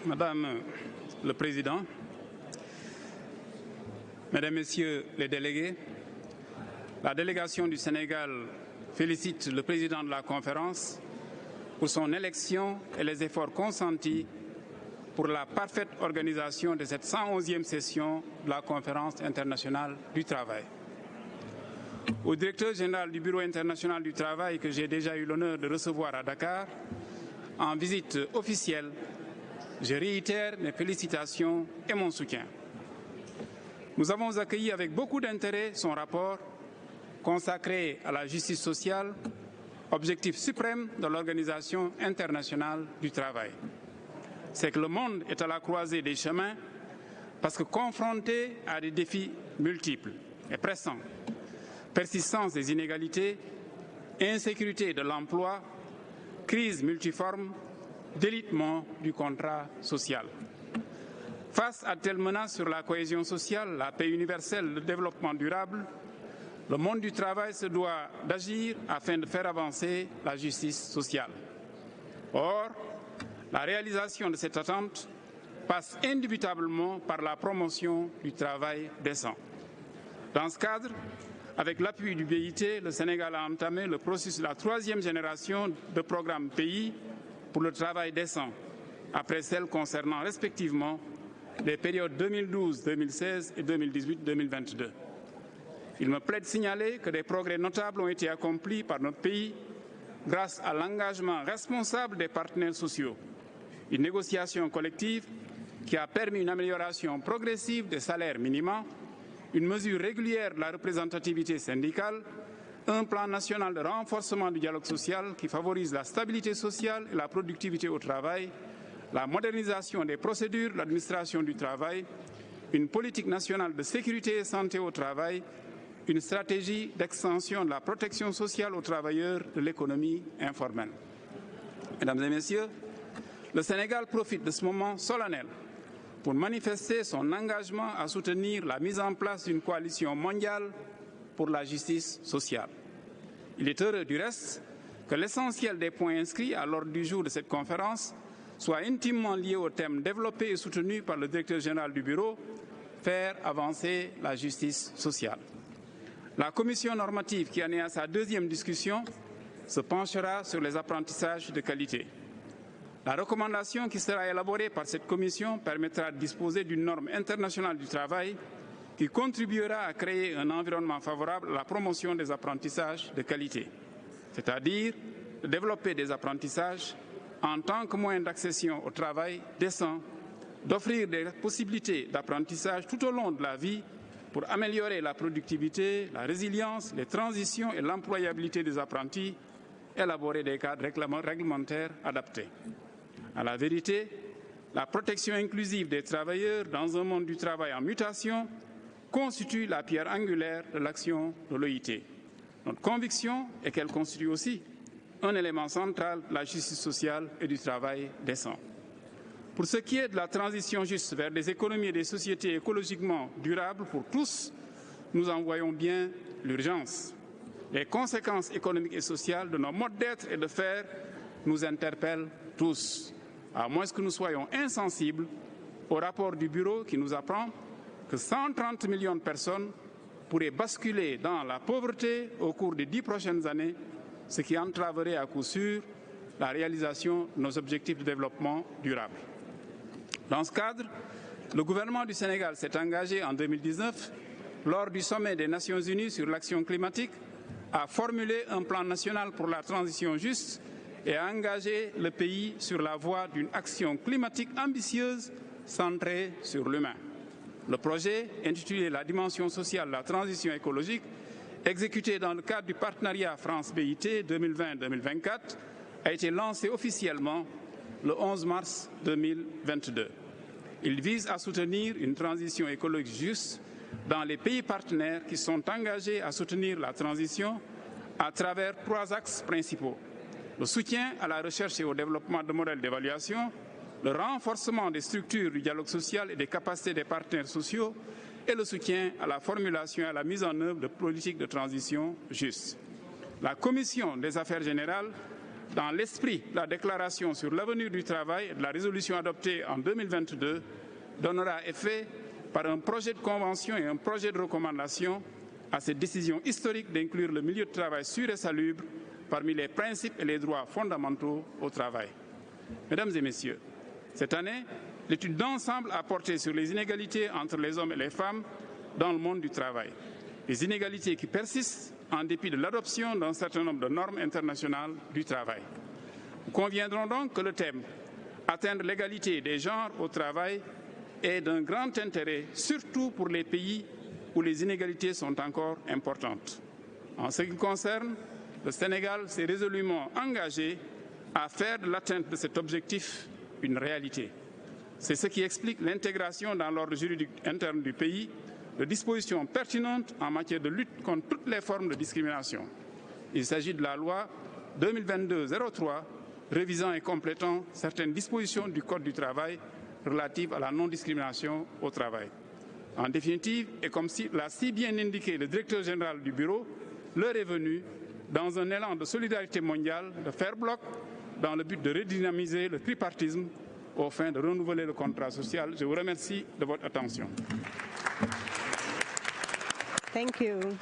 Madame le Président, Mesdames, Messieurs les délégués, la délégation du Sénégal félicite le Président de la Conférence pour son élection et les efforts consentis pour la parfaite organisation de cette 111e session de la Conférence internationale du travail. Au directeur général du Bureau international du travail que j'ai déjà eu l'honneur de recevoir à Dakar, en visite officielle, je réitère mes félicitations et mon soutien. Nous avons accueilli avec beaucoup d'intérêt son rapport consacré à la justice sociale, objectif suprême de l'Organisation internationale du travail. C'est que le monde est à la croisée des chemins parce que confronté à des défis multiples et pressants, persistance des inégalités, insécurité de l'emploi, crise multiforme, délitement du contrat social. Face à telles menaces sur la cohésion sociale, la paix universelle, le développement durable, le monde du travail se doit d'agir afin de faire avancer la justice sociale. Or, la réalisation de cette attente passe indubitablement par la promotion du travail décent. Dans ce cadre, avec l'appui du BIT, le Sénégal a entamé le processus de la 3e génération de programmes pays pour le travail décent, après celle concernant respectivement les périodes 2012-2016 et 2018-2022. Il me plaît de signaler que des progrès notables ont été accomplis par notre pays grâce à l'engagement responsable des partenaires sociaux, une négociation collective qui a permis une amélioration progressive des salaires minimums, une mesure régulière de la représentativité syndicale, un plan national de renforcement du dialogue social qui favorise la stabilité sociale et la productivité au travail, la modernisation des procédures de l'administration du travail, une politique nationale de sécurité et santé au travail, une stratégie d'extension de la protection sociale aux travailleurs de l'économie informelle. Mesdames et Messieurs, le Sénégal profite de ce moment solennel pour manifester son engagement à soutenir la mise en place d'une coalition mondiale pour la justice sociale. Il est heureux du reste que l'essentiel des points inscrits à l'ordre du jour de cette conférence soit intimement lié au thème développé et soutenu par le directeur général du Bureau, faire avancer la justice sociale. La commission normative qui en est à sa 2e discussion se penchera sur les apprentissages de qualité. La recommandation qui sera élaborée par cette commission permettra de disposer d'une norme internationale du travail qui contribuera à créer un environnement favorable à la promotion des apprentissages de qualité, c'est-à-dire de développer des apprentissages en tant que moyen d'accession au travail décent, d'offrir des possibilités d'apprentissage tout au long de la vie pour améliorer la productivité, la résilience, les transitions et l'employabilité des apprentis, élaborer des cadres réglementaires adaptés. À la vérité, la protection inclusive des travailleurs dans un monde du travail en mutation constitue la pierre angulaire de l'action de l'OIT. Notre conviction est qu'elle constitue aussi un élément central de la justice sociale et du travail décent. Pour ce qui est de la transition juste vers des économies et des sociétés écologiquement durables pour tous, nous en voyons bien l'urgence. Les conséquences économiques et sociales de nos modes d'être et de faire nous interpellent tous, à moins que nous soyons insensibles au rapport du Bureau qui nous apprend que 130 millions de personnes pourraient basculer dans la pauvreté au cours des 10 prochaines années, ce qui entraverait à coup sûr la réalisation de nos objectifs de développement durable. Dans ce cadre, le gouvernement du Sénégal s'est engagé en 2019, lors du sommet des Nations Unies sur l'action climatique, à formuler un plan national pour la transition juste et à engager le pays sur la voie d'une action climatique ambitieuse centrée sur l'humain. Le projet, intitulé « La dimension sociale de la transition écologique », exécuté dans le cadre du partenariat France-BIT 2020-2024, a été lancé officiellement le 11 mars 2022. Il vise à soutenir une transition écologique juste dans les pays partenaires qui sont engagés à soutenir la transition à travers 3 axes principaux. Le soutien à la recherche et au développement de modèles d'évaluation, le renforcement des structures du dialogue social et des capacités des partenaires sociaux et le soutien à la formulation et à la mise en œuvre de politiques de transition justes. La Commission des affaires générales dans l'esprit de la déclaration sur l'avenir du travail et de la résolution adoptée en 2022, donnera effet par un projet de convention et un projet de recommandation à cette décision historique d'inclure le milieu de travail sûr et salubre parmi les principes et les droits fondamentaux au travail. Mesdames et messieurs, cette année, l'étude d'ensemble a porté sur les inégalités entre les hommes et les femmes dans le monde du travail. Les inégalités qui persistent en dépit de l'adoption d'un certain nombre de normes internationales du travail. Nous conviendrons donc que le thème « Atteindre l'égalité des genres au travail » est d'un grand intérêt, surtout pour les pays où les inégalités sont encore importantes. En ce qui me concerne, le Sénégal s'est résolument engagé à faire de l'atteinte de cet objectif une réalité. C'est ce qui explique l'intégration dans l'ordre juridique interne du pays de dispositions pertinentes en matière de lutte contre toutes les formes de discrimination. Il s'agit de la loi 2022-03 révisant et complétant certaines dispositions du Code du travail relatives à la non-discrimination au travail. En définitive, et comme l'a si bien indiqué le directeur général du Bureau, l'heure est venue, dans un élan de solidarité mondiale, de faire bloc dans le but de redynamiser le tripartisme aux fins de renouveler le contrat social. Je vous remercie de votre attention. Thank you.